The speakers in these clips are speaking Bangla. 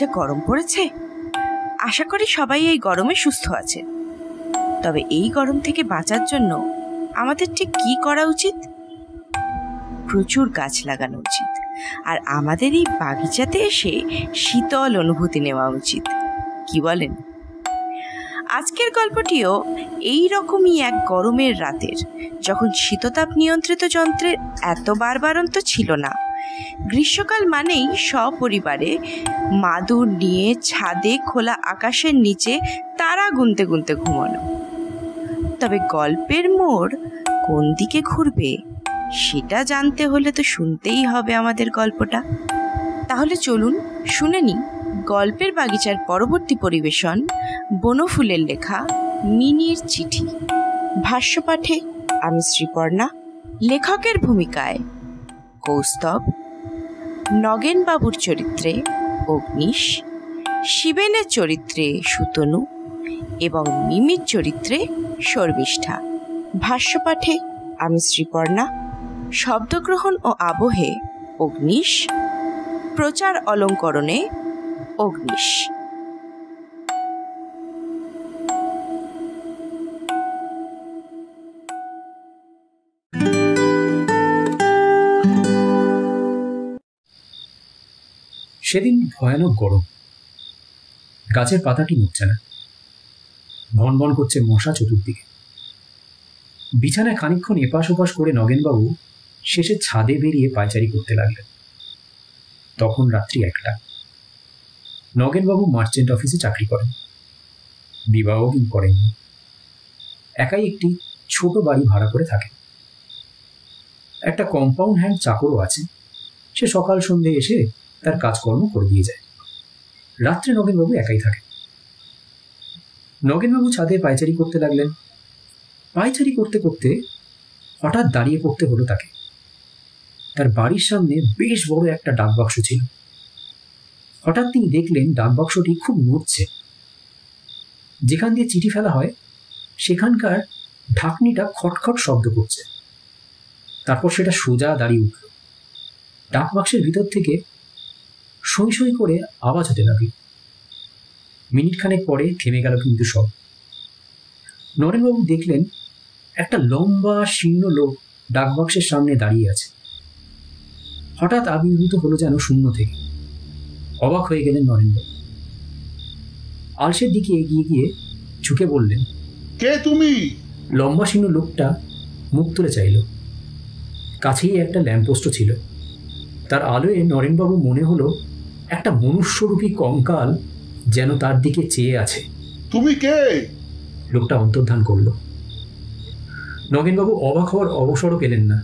যা গরম পড়েছে, আশা করি সবাই এই গরমে সুস্থ আছে। তবে এই গরম থেকে বাঁচার জন্য আমাদের ঠিক কি করা উচিত? প্রচুর গাছ লাগানো উচিত, আর আমাদের এই বাগিচাতে এসে শীতল অনুভূতি নেওয়া উচিত। কি বলেন? আজকের গল্পটিও এই রকমই এক গরমের রাতের, যখন শীততাপ নিয়ন্ত্রিত যন্ত্রের এত বারবারন্ত ছিল না। গ্রীষ্মকাল মানেই সপরিবারে মাদুর নিয়ে ছাদে খোলা আকাশের নিচে তারা গুনতে গুনতে ঘুমানো। তবে গল্পের মোড় কোন দিকে ঘুরবে সেটা জানতে হলে তো শুনতেই হবে আমাদের গল্পটা। তাহলে চলুন শুনে নি গল্পের বাগিচার পরবর্তী পরিবেশন, বনফুলের লেখা মিনির চিঠি। ভাষ্যপাঠে আমি শ্রীপর্ণা, লেখকের ভূমিকায় কৌস্তব, নগেনবাবুর চরিত্রে অগ্নিশ, শিবেনের চরিত্রে সুতনু এবং মিমির চরিত্রে শর্মিষ্ঠা। ভাষ্যপাঠে আমি শ্রীপর্ণা, শব্দগ্রহণ ও আবহে অগ্নিশ, প্রচার অলঙ্করণে অগ্নিশ। সেদিন ভয়ানক গরম, গাছের পাতাটি নড়ছে না, ভন ভন করছে মশা চতুর্দিকে। বিছানায় খানিকক্ষণ এপাশ ওপাশ করে নগেনবাবু শেষে ছাদে বেরিয়ে পায়চারি করতে লাগলেন। তখন রাত্রি 1টা। নগেনবাবু মার্চেন্ট অফিসে চাকরি করেন, বিবাহ কিন্তু করেননি। একাই একটি ছোট বাড়ি ভাড়া করে থাকেন। একটা কম্পাউন্ড হ্যান্ড চাকরও আছে, সে সকাল সন্ধে এসে তার কাজকর্ম করে দিয়ে যায়। রাত্রে নগেনবাবু একাই থাকেন। নগেনবাবু ছাদে পায়চারি করতে লাগলেন। পায়চারি করতে করতে হঠাৎ দাঁড়িয়ে পড়তে হলো তাকে। তার বাড়ির সামনে বেশ বড় একটা ডাকবাক্স ছিল। হঠাৎ তিনি দেখলেন ডাকবাক্সটি খুব নড়ছে। যেখান দিয়ে চিঠি ফেলা হয় সেখানকার ঢাকনিটা খটখট শব্দ করছে। তারপর সেটা সোজা দাঁড়িয়ে উঠল। ডাকবাক্সের ভিতর থেকে সই সই করে আওয়াজ হতে লাগল। মিনিট খানেক পরে থেমে গেল কিন্তু সব। নরেনবাবু দেখলেন একটা লম্বা শীর্ণ লোক ডাকবাক্সের সামনে দাঁড়িয়ে আছে। হঠাৎ আবির্ভূত হলো যেন শূন্য থেকে। অবাক হয়ে গেলেন নরেনবাবু। আলসের দিকে এগিয়ে গিয়ে ঝুঁকে বললেন, কে তুমি? লম্বা শীর্ণ লোকটা মুখ তুলে চাইল। কাছেই একটা ল্যাম্পপোস্ট ছিল। তার আলোয় নরেনবাবু মনে হলো একটা মনুষ্যরূপী কঙ্কাল যেন তার দিকে চেয়ে আছে। তুমি কে? লোকটা অন্তর্ধান করল। নগেনবাবু অবাক হওয়ার অবসরও পেলেন না,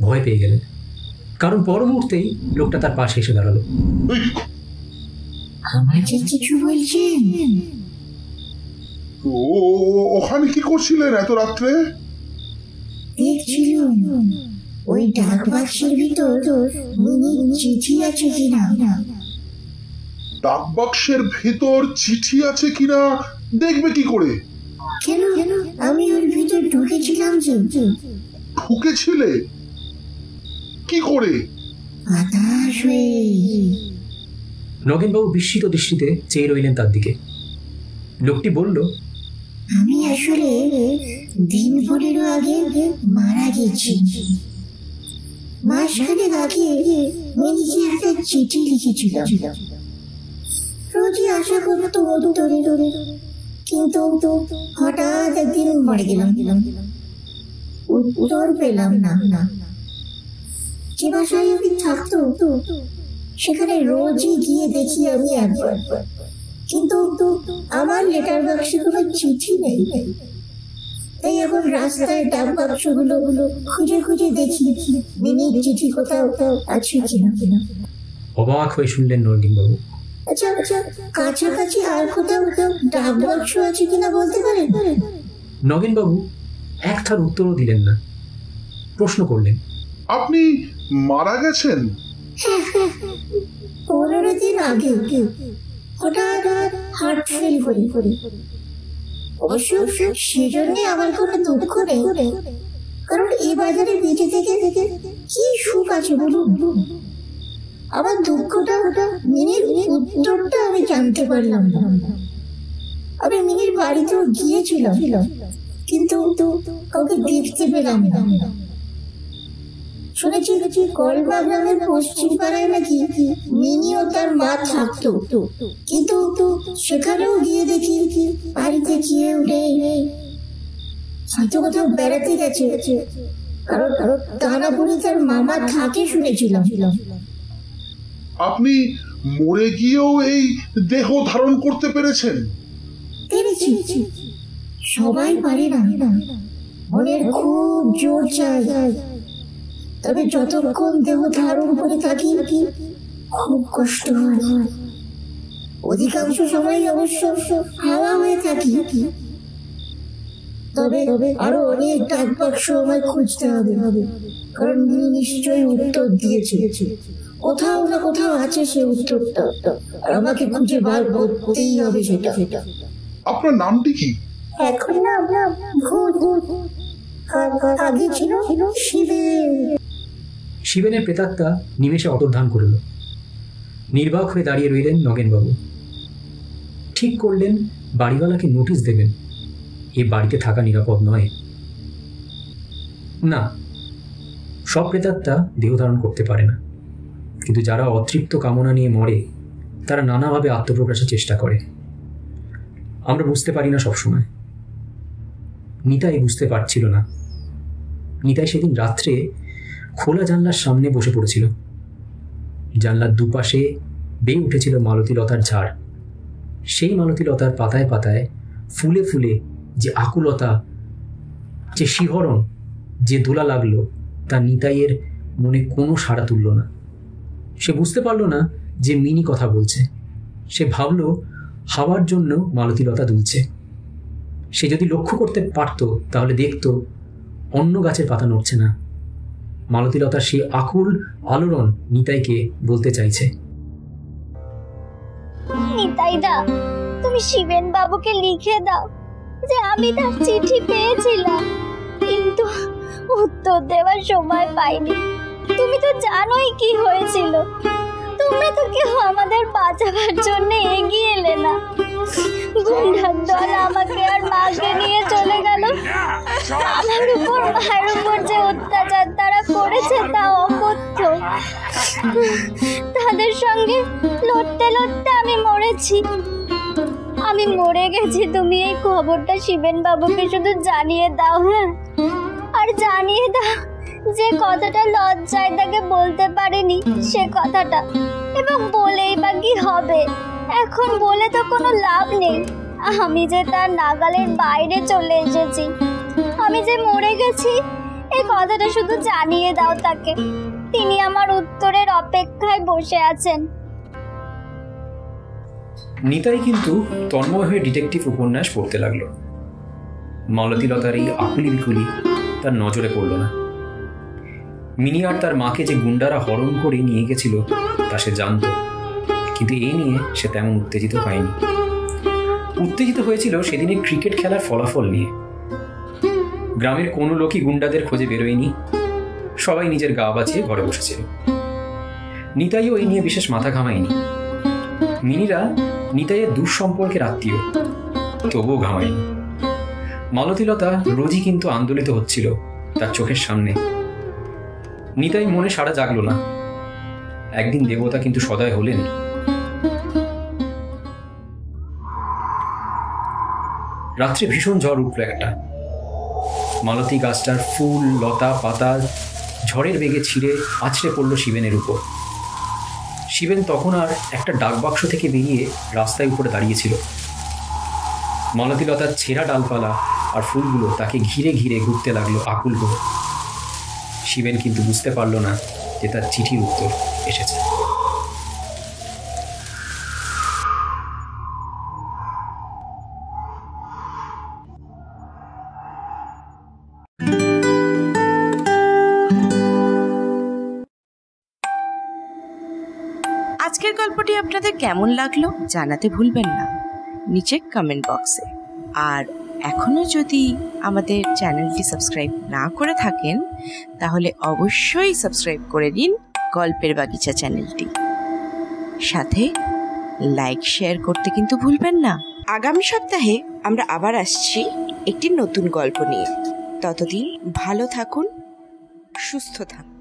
ভয় পেয়ে গেলেন। কারণ পর মুহূর্তেই লোকটা তার পাশে এসে দাঁড়ালো। ওখানে কি করছিলেন এত রাত্রে? ওই ডাকবাক্সের ভিতর চিঠি আছে কিনা। ডাকবাক্সের ভেতর চিঠি আছে কিনা দেখবে কি করে? কেন আমি ওর ভিতর ঢুকেছিলাম। ঢুকেছিলে কি করে? হতাশ হয়ে। নগেনবাবু বিস্মিত দৃষ্টিতে চেয়ে রইলেন তার দিকে। লোকটি বলল, আমি আসলে দিন 15 আগে মারা গেছি। মাসখানেক আগে মিনিকে একটা চিঠি লিখেছিলাম। রোজই আশা করতো উত্তরে, কিন্তু হঠাৎ একদিন মরে গেলাম। উত্তর পেলাম না। যে বাসায় আমি থাকতো সেখানে রোজই গিয়ে দেখি আমি একবার, কিন্তু আমার লেটার বাক্সে কোনো চিঠি নেই। তাই এখন রাস্তায় ডাক বাক্সগুলো খুঁজে খুঁজে দেখি মিনির চিঠি কোথাও আছে কিনা। অবাক হয়ে শুনলেন নগেনবাবু। আচ্ছা, কাছাকাছি আর কোথাও ডাক বাক্স আছে কিনা বলতে পারেন? নগেনবাবু একথার উত্তরও দিলেন না। প্রশ্ন করলেন, আপনি মারা গেছেন? 15 দিন আগে হঠাৎ হার্ট ফেল করে। অবশ্য সেজন্য আমার কোনো দুঃখ নেই, কারণ এই বাজারে বেঁচে থেকে কি সুখ আছে বলুন। আমার দুঃখটা মিনির উত্তরটা আমি জানতে পারলাম না। আমি মিনির বাড়িতেও গিয়েছিলাম, কিন্তু কাউকে দেখতে পেলাম না। শুনেছি কলবা গ্রামের পশ্চিম পাড়ায় নাকি মিনি ও তার মা থাকতো, কিন্তু সেখানেও গিয়ে দেখি বাড়িতে গিয়ে উঠে হয়তো কোথাও বেড়াতে গেছে, কারণ দানাপুরে তার মামা থাকে শুনেছিলাম। আপনি মরে গিয়েও এই দেহ ধারণ করতে পেরেছেন? পেরেছি, সবাই পারে না, মনের খুব জোর চাই। তবে যতক্ষণ দেহ ধারণ করে থাকি খুব কষ্ট হয়। অধিকাংশ সময় অবশ্য হাওয়া হয়ে থাকি। তবে আরো অনেক ডাক বাক্স আমায় খুঁজতে হবে, কারণ নিশ্চয়ই উত্তর দিয়েছে। কোথাও না কোথাও আছে সে উত্তরটা, আর আমাকে খুঁজে বার করতেই হবে সেটা। আপনার নামটি কি? এখন না ভূত, আগে ছিল শিবেন। শিবেনের প্রেতাত্মা নিমেষে অন্তর্ধান করল। নির্বাক হয়ে দাঁড়িয়ে রইলেন নগেনবাবু। ঠিক করলেন বাড়িওয়ালাকে নোটিশ দেবেন, এ বাড়িতে থাকা নিরাপদ নয়। না, সব প্রেতাত্মা দেহ ধারণ করতে পারে না, কিন্তু যারা অতৃপ্ত কামনা নিয়ে মরে তারা নানাভাবে আত্মপ্রকাশের চেষ্টা করে। আমরা বুঝতে পারি না সবসময়। নিতাই বুঝতে পারছিল না। নিতাই সেদিন রাত্রে খোলা জানলার সামনে বসে পড়েছিল। জানলার দুপাশে বেয়ে উঠেছিল মালতীলতার ঝাড়। সেই মালতীলতার পাতায় পাতায় ফুলে ফুলে যে আকুলতা, যে শিহরণ, যে দোলা লাগলো, তা নিতাইয়ের মনে কোনো সাড়া তুলল না। সে বুঝতে পারল না যে মিনি কথা বলছে। সে ভাবল হাওয়ার জন্য মালতীলতা দুলছে। সে যদি লক্ষ্য করতে পারত তাহলে দেখত অন্য গাছের পাতা নড়ছে না। মালতীলতার সেই আকুল আলোড়ন নিতাইকে বলতে চাইছে, নিতাইদা, তুমি শিবেন বাবুকে লিখে দাও যে আমি তার চিঠি পেয়েছিলাম, কিন্তু উত্তর দেওয়ার সময় পাইনি। তুমি তো জানোই কি হয়েছিল। তোমরা তো কেউ আমাদের বাঁচাবার জন্য এগিয়ে এলে না। গুন্ডার দল আমাকে আর মাকে নিয়ে চলে গেল। আমার উপর মায়ের উপর যে অত্যাচার তারা করেছে তা অকথ্য। তাদের সঙ্গে লড়তে লড়তে আমি মরেছি। আমি মরে গেছি। তুমি এই খবরটা শিবেন বাবুকে শুধু জানিয়ে দাও। হ্যাঁ, আর জানিয়ে দাও যে কথাটা লজ্জায় তাকে বলতে পারিনি সে কথাটা, এবং বলেই বা কি হবে? এখন বলে তো কোনো লাভ নেই। আমি যে তার নাগালের বাইরে চলে এসেছি, আমি যে মরে গেছি, এই কথাটা শুধু জানিয়ে দাও তাকে। তিনি আমার উত্তরের অপেক্ষায় বসে আছেন। নিতাই কিন্তু তন্ময় হয়ে ডিটেকটিভ উপন্যাস পড়তে লাগলো। মালতীলতার এই আকুলি বিকুলি তার নজরে পড়ল না। মিনি আর তার মাকে যে গুন্ডারা হরণ করে নিয়ে গেছিল তা সে জানত, কিন্তু এই নিয়ে সে তেমন উত্তেজিত হয়নি। উত্তেজিত হয়েছিল সেদিনের ক্রিকেট খেলার ফলাফল নিয়ে। গ্রামের কোনো লোকই গুন্ডাদের খোঁজে বেরোয়নি। সবাই নিজের গা বাঁচিয়ে ঘরে বসেছিল। নিতাইও এই নিয়ে বিশেষ মাথা ঘামায়নি। মিনিরা নিতাইয়ের দূর সম্পর্কের আত্মীয়, তবুও ঘামায়নি। মালতীলতা রোজই কিন্তু আন্দোলিত হচ্ছিল তার চোখের সামনে। নিতাই মনে সাড়া জাগল না। একদিন দেবতা কিন্তু সদয় হলেন। রাত্রে ভীষণ ঝড় উঠল একটা। মালতী গাছটার ফুল, লতা, পাতা ঝড়ের বেগে ছিঁড়ে আছড়ে পড়ল শিবেনের উপর। শিবেন তখন আর একটা ডাকবাক্স থেকে বেরিয়ে রাস্তায় উপরে দাঁড়িয়েছিল। মালতীলতার ছেঁড়া ডালপালা আর ফুলগুলো তাকে ঘিরে ঘিরে ঘুরতে লাগলো আকুল হয়ে। শিবেন কিন্তু বুঝতে পারল না যে তার চিঠির উত্তর এসেছে। আজকের গল্পটি আপনাদের কেমন লাগলো জানাতে ভুলবেন না নিচে কমেন্ট বক্সে। আর এখনো যদি আমাদের চ্যানেলটি সাবস্ক্রাইব না করে থাকেন তাহলে অবশ্যই সাবস্ক্রাইব করে দিন গল্পের বাগিচা চ্যানেলটি। সাথে লাইক শেয়ার করতে কিন্তু ভুলবেন না। আগামী সপ্তাহে আমরা আবার আসছি একটি নতুন গল্প নিয়ে। ততদিন ভালো থাকুন, সুস্থ থাকুন।